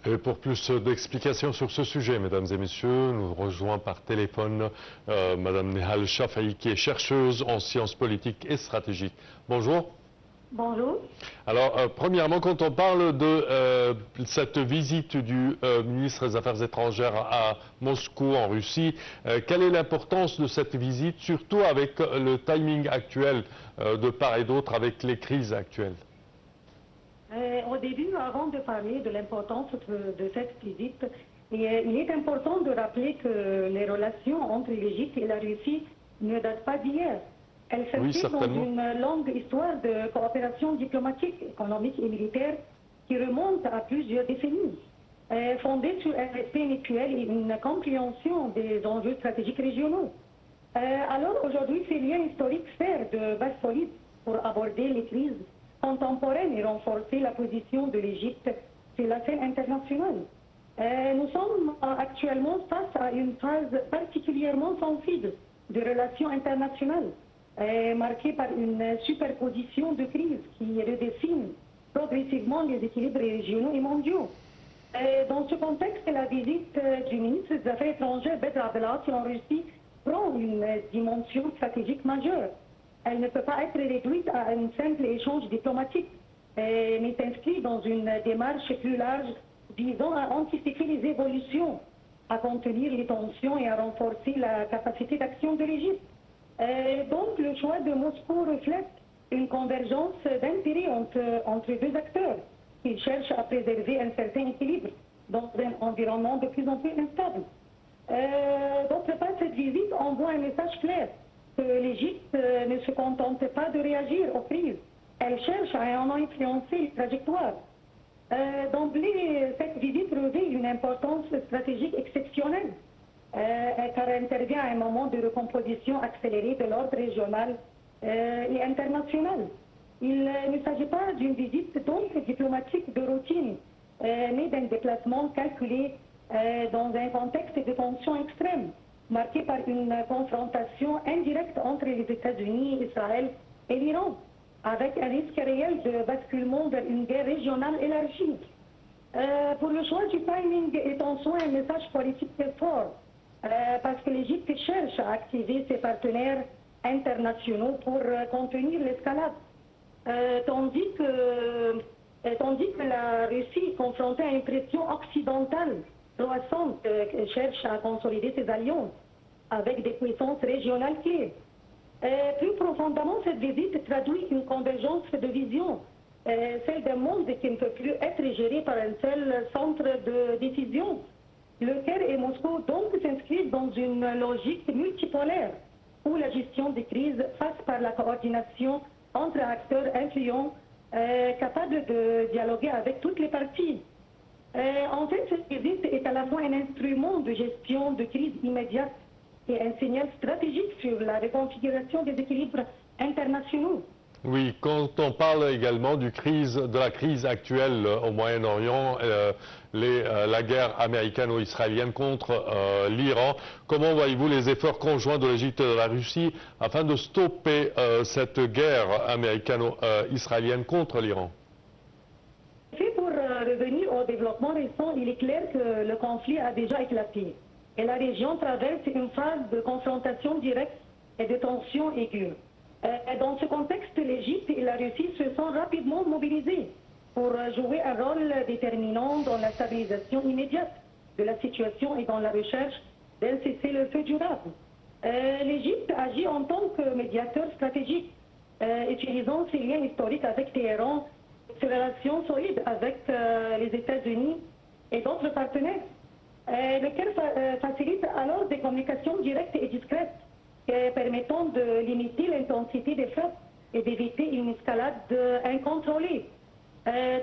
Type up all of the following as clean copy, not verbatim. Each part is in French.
Et pour plus d'explications sur ce sujet, mesdames et messieurs, nous rejoignons par téléphone Madame Nehal Shafai, qui est chercheuse en sciences politiques et stratégiques. Bonjour. Bonjour. Alors, premièrement, quand on parle de cette visite du ministre des Affaires étrangères à Moscou, en Russie, quelle est l'importance de cette visite, surtout avec le timing actuel de part et d'autre, avec les crises actuelles? Au début, avant de parler de l'importance de cette visite, il est important de rappeler que les relations entre l'Égypte et la Russie ne datent pas d'hier. Elles s'inscrivent dans une longue histoire de coopération diplomatique, économique et militaire qui remonte à plusieurs décennies, fondée sur un respect mutuel et une compréhension des enjeux stratégiques régionaux. Alors aujourd'hui, ces liens historiques servent de base solide pour aborder les crises contemporaine et renforcer la position de l'Égypte sur la scène internationale. Nous sommes actuellement face à une phase particulièrement sensible de relations internationales, marquée par une superposition de crises qui redessine progressivement les équilibres régionaux et mondiaux. Dans ce contexte, la visite du ministre des Affaires étrangères Bedr Abdelatty en Russie prend une dimension stratégique majeure. Elle ne peut pas être réduite à un simple échange diplomatique, mais s'inscrit dans une démarche plus large visant à anticiper les évolutions, à contenir les tensions et à renforcer la capacité d'action de l'Égypte. Donc le choix de Moscou reflète une convergence d'intérêts entre deux acteurs qui cherchent à préserver un certain équilibre dans un environnement de plus en plus instable. D'autre part, cette visite envoie un message clair que l'Égypte ne se contente pas de réagir aux crises. Elle cherche à en influencer les trajectoires. D'emblée, cette visite revêt une importance stratégique exceptionnelle, car elle intervient à un moment de recomposition accélérée de l'ordre régional et international. Il ne s'agit pas d'une visite donc diplomatique de routine, mais d'un déplacement calculé dans un contexte de tension extrême, marqué par une confrontation indirecte entre les États-Unis, Israël et l'Iran, avec un risque réel de basculement vers une guerre régionale élargie. Pour le choix du timing est en soi un message politique fort, parce que l'Égypte cherche à activer ses partenaires internationaux pour contenir l'escalade, tandis que la Russie, confrontée à une pression occidentale croissante, cherche à consolider ses alliances avec des puissances régionales clés. Plus profondément, cette visite traduit une convergence de vision, celle d'un monde qui ne peut plus être géré par un seul centre de décision. Le Caire et Moscou donc s'inscrivent dans une logique multipolaire où la gestion des crises passe par la coordination entre acteurs influents capables de dialoguer avec toutes les parties. En fait, cette visite est à la fois un instrument de gestion de crise immédiate et un signal stratégique sur la reconfiguration des équilibres internationaux. Oui, quand on parle également de la crise actuelle au Moyen-Orient, la guerre américano-israélienne contre l'Iran, comment voyez-vous les efforts conjoints de l'Égypte et de la Russie afin de stopper cette guerre américano-israélienne contre l'Iran? Pour revenir au développement récent, il est clair que le conflit a déjà éclaté et la région traverse une phase de confrontation directe et de tensions aiguës. Dans ce contexte, l'Égypte et la Russie se sont rapidement mobilisés pour jouer un rôle déterminant dans la stabilisation immédiate de la situation et dans la recherche d'un cessez-le-feu durable. L'Égypte agit en tant que médiateur stratégique, utilisant ses liens historiques avec Téhéran, ses relations solides avec les États-Unis et d'autres partenaires, lequel facilite alors des communications directes et discrètes, permettant de limiter l'intensité des frappes et d'éviter une escalade incontrôlée.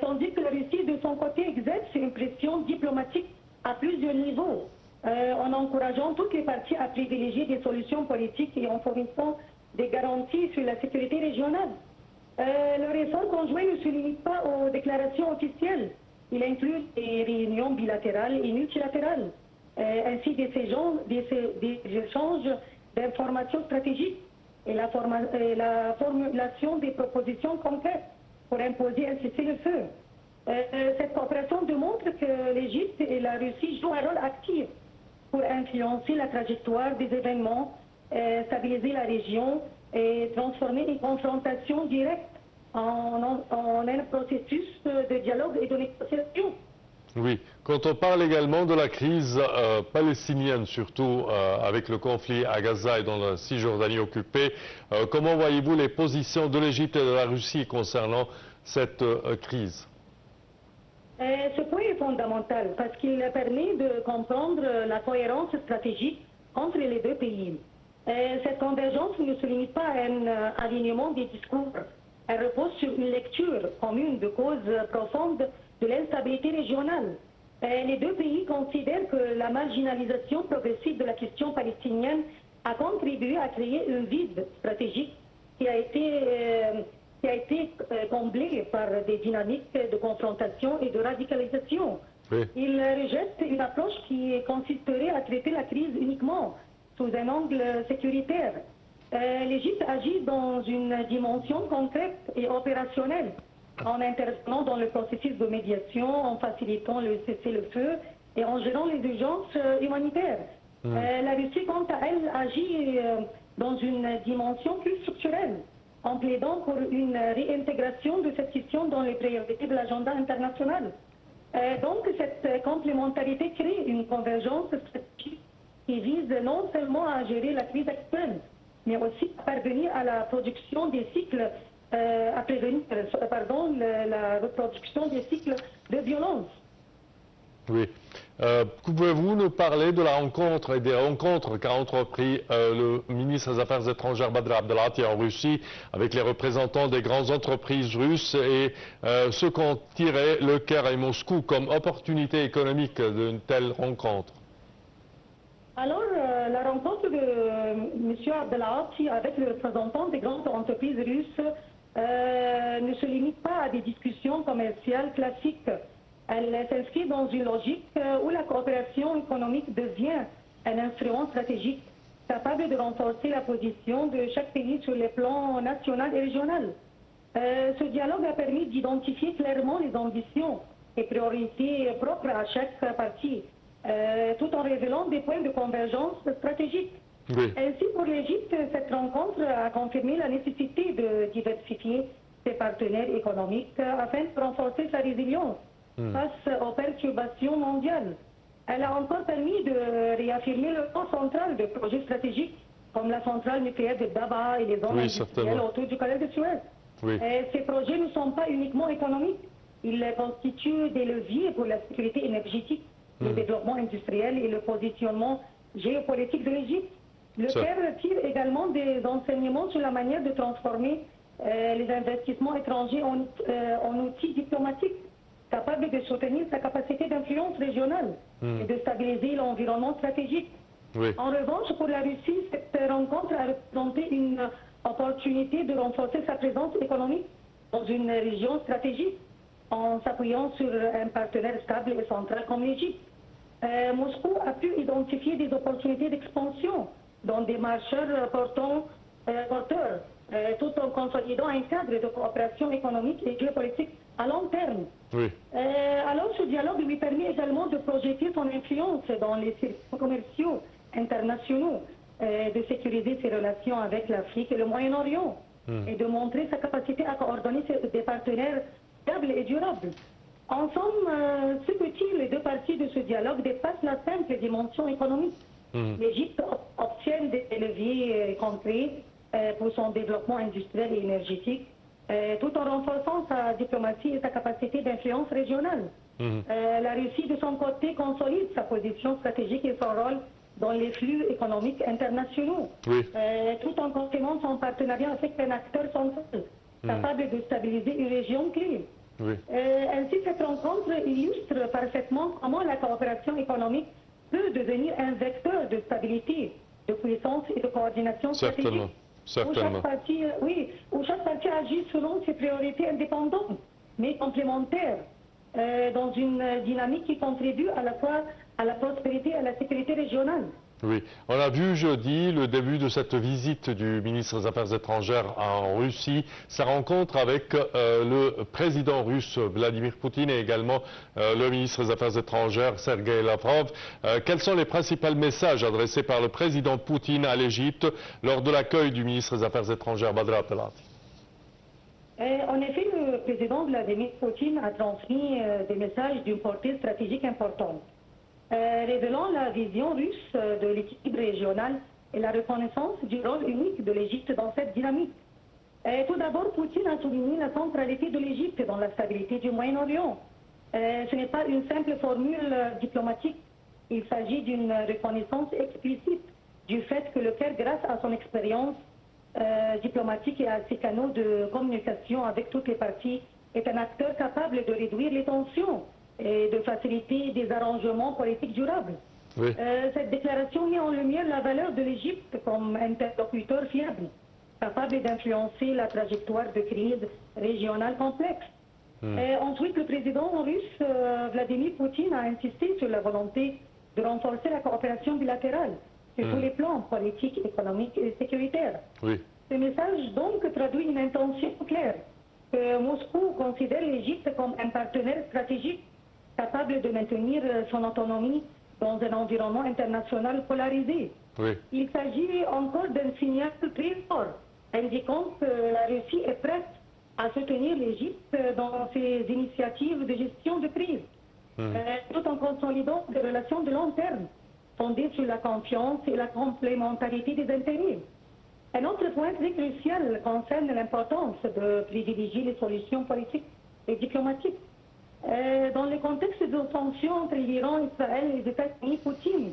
Tandis que la Russie, de son côté, exerce une pression diplomatique à plusieurs niveaux, en encourageant toutes les parties à privilégier des solutions politiques et en fournissant des garanties sur la sécurité régionale. Le effort conjoint ne se limite pas aux déclarations officielles. Il inclut des réunions bilatérales et multilatérales, ainsi des échanges d'informations stratégiques et la formulation des propositions concrètes pour imposer un cessez-le-feu. Cette coopération démontre que l'Égypte et la Russie jouent un rôle actif pour influencer la trajectoire des événements, stabiliser la région et transformer une confrontation directe en un processus de dialogue et de négociation. Oui, quand on parle également de la crise palestinienne, surtout avec le conflit à Gaza et dans la Cisjordanie occupée, comment voyez-vous les positions de l'Égypte et de la Russie concernant cette crise? Ce point est fondamental parce qu'il permet de comprendre la cohérence stratégique entre les deux pays. Cette convergence ne se limite pas à un alignement des discours. Elle repose sur une lecture commune de causes profondes de l'instabilité régionale. Les deux pays considèrent que la marginalisation progressive de la question palestinienne a contribué à créer un vide stratégique qui a été comblé par des dynamiques de confrontation et de radicalisation. Oui. Ils rejettent une approche qui consisterait à traiter la crise uniquement sous un angle sécuritaire. L'Égypte agit dans une dimension concrète et opérationnelle, en intervenant dans le processus de médiation, en facilitant le cessez-le-feu et en gérant les urgences humanitaires. La Russie, quant à elle, agit dans une dimension plus structurelle, en plaidant pour une réintégration de cette question dans les priorités de l'agenda international. Donc, cette complémentarité crée une convergence stratégique qui vise non seulement à gérer la crise actuelle, mais aussi à parvenir à la production des cycles, à prévenir la reproduction des cycles de violence. Oui. Pouvez-vous nous parler de la rencontre et des rencontres qu'a entrepris le ministre des Affaires étrangères Badr Abdelati en Russie avec les représentants des grandes entreprises russes et ce qu'ont tiré le Caire et Moscou comme opportunité économique d'une telle rencontre? Alors, la rencontre de M. Abdelati avec les représentants des grandes entreprises russes ne se limite pas à des discussions commerciales classiques. Elle s'inscrit dans une logique où la coopération économique devient un instrument stratégique capable de renforcer la position de chaque pays sur les plans national et régional. Ce dialogue a permis d'identifier clairement les ambitions et priorités propres à chaque partie, tout en révélant des points de convergence stratégique. Oui. Ainsi, pour l'Égypte, cette rencontre a confirmé la nécessité de diversifier ses partenaires économiques afin de renforcer sa résilience face aux perturbations mondiales. Elle a encore permis de réaffirmer le rôle central de projets stratégiques comme la centrale nucléaire de Daba et les zones industrielles autour du canal de Suez. Oui. Ces projets ne sont pas uniquement économiques, ils constituent des leviers pour la sécurité énergétique, le développement industriel et le positionnement géopolitique de l'Égypte. Le Caire tire également des enseignements sur la manière de transformer les investissements étrangers en outils diplomatiques capables de soutenir sa capacité d'influence régionale et de stabiliser l'environnement stratégique. Oui. En revanche, pour la Russie, cette rencontre a représenté une opportunité de renforcer sa présence économique dans une région stratégique en s'appuyant sur un partenaire stable et central comme l'Égypte. Moscou a pu identifier des opportunités d'expansion dans des marcheurs porteurs, tout en consolidant un cadre de coopération économique et géopolitique à long terme. Oui. Alors ce dialogue lui permet également de projeter son influence dans les circuits commerciaux internationaux, de sécuriser ses relations avec l'Afrique et le Moyen-Orient, et de montrer sa capacité à coordonner des partenaires stables et durables. En somme, ce que tirent les deux parties de ce dialogue dépasse la simple dimension économique. L'Égypte obtient des leviers concrets pour son développement industriel et énergétique, tout en renforçant sa diplomatie et sa capacité d'influence régionale. La Russie, de son côté, consolide sa position stratégique et son rôle dans les flux économiques internationaux, tout en confirmant son partenariat avec un acteur central, capable de stabiliser une région clé. Ainsi, cette rencontre illustre parfaitement comment la coopération économique peut devenir un vecteur de stabilité, de puissance et de coordination stratégique. Certainement. Où chaque partie agit selon ses priorités indépendantes, mais complémentaires, dans une dynamique qui contribue à la fois à la prospérité et à la sécurité régionale. Oui, on a vu jeudi le début de cette visite du ministre des Affaires étrangères en Russie, sa rencontre avec le président russe Vladimir Poutine et également le ministre des Affaires étrangères Sergei Lavrov. Quels sont les principaux messages adressés par le président Poutine à l'Égypte lors de l'accueil du ministre des Affaires étrangères Badr Abdelatty? En effet, le président Vladimir Poutine a transmis des messages d'une portée stratégique importante. Révélant la vision russe de l'équilibre régional et la reconnaissance du rôle unique de l'Égypte dans cette dynamique. Tout d'abord, Poutine a souligné la centralité de l'Égypte dans la stabilité du Moyen-Orient. Ce n'est pas une simple formule diplomatique, il s'agit d'une reconnaissance explicite du fait que le Caire, grâce à son expérience diplomatique et à ses canaux de communication avec toutes les parties, est un acteur capable de réduire les tensions et de faciliter des arrangements politiques durables. Oui. Cette déclaration met en lumière la valeur de l'Égypte comme interlocuteur fiable, capable d'influencer la trajectoire de crise régionale complexe. Ensuite, le président russe Vladimir Poutine a insisté sur la volonté de renforcer la coopération bilatérale sur tous les plans politiques, économiques et sécuritaires. Oui. Ce message donc traduit une intention claire que Moscou considère l'Égypte comme un partenaire stratégique capable de maintenir son autonomie dans un environnement international polarisé. Oui. Il s'agit encore d'un signal très fort, indiquant que la Russie est prête à soutenir l'Égypte dans ses initiatives de gestion de crise, tout en consolidant des relations de long terme, fondées sur la confiance et la complémentarité des intérêts. Un autre point très crucial concerne l'importance de privilégier les solutions politiques et diplomatiques. Dans le contexte de tensions entre l'Iran, Israël et les États-Unis, Poutine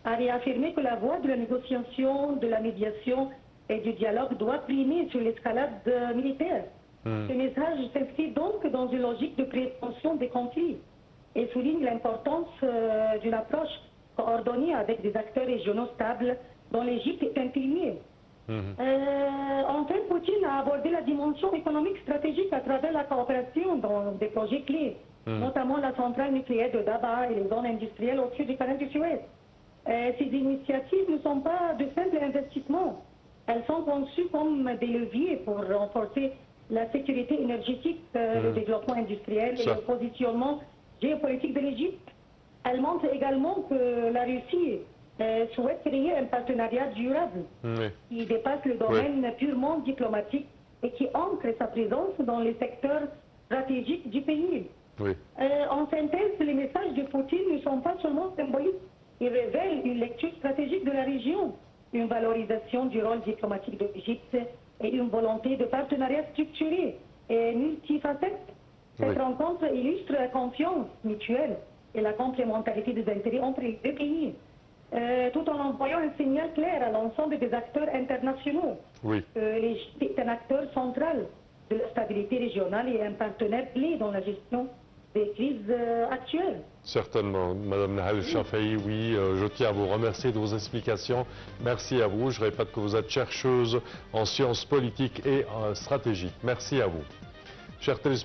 a réaffirmé que la voie de la négociation, de la médiation et du dialogue doit primer sur l'escalade militaire. Ce message s'inscrit donc dans une logique de prévention des conflits et souligne l'importance d'une approche coordonnée avec des acteurs régionaux stables dont l'Égypte est un pilier. Enfin, Poutine a abordé la dimension économique stratégique à travers la coopération dans des projets clés, notamment la centrale nucléaire de Daba et les zones industrielles au sud du canal du Suez. Ces initiatives ne sont pas de simples investissements. Elles sont conçues comme des leviers pour renforcer la sécurité énergétique, le développement industriel et le positionnement géopolitique de l'Égypte. Elles montrent également que la Russie souhaite créer un partenariat durable qui dépasse le domaine purement diplomatique et qui ancre sa présence dans les secteurs stratégiques du pays. En synthèse, les messages de Poutine ne sont pas seulement symboliques, ils révèlent une lecture stratégique de la région, une valorisation du rôle diplomatique de l'Égypte et une volonté de partenariat structuré et multifacette. Cette rencontre illustre la confiance mutuelle et la complémentarité des intérêts entre les deux pays, tout en envoyant un signal clair à l'ensemble des acteurs internationaux. L'Égypte est un acteur central de la stabilité régionale et un partenaire clé dans la gestion des crises actuelles. Certainement, Madame Nahal Shafei, oui, je tiens à vous remercier de vos explications. Merci à vous. Je répète que vous êtes chercheuse en sciences politiques et stratégiques. Merci à vous. Chers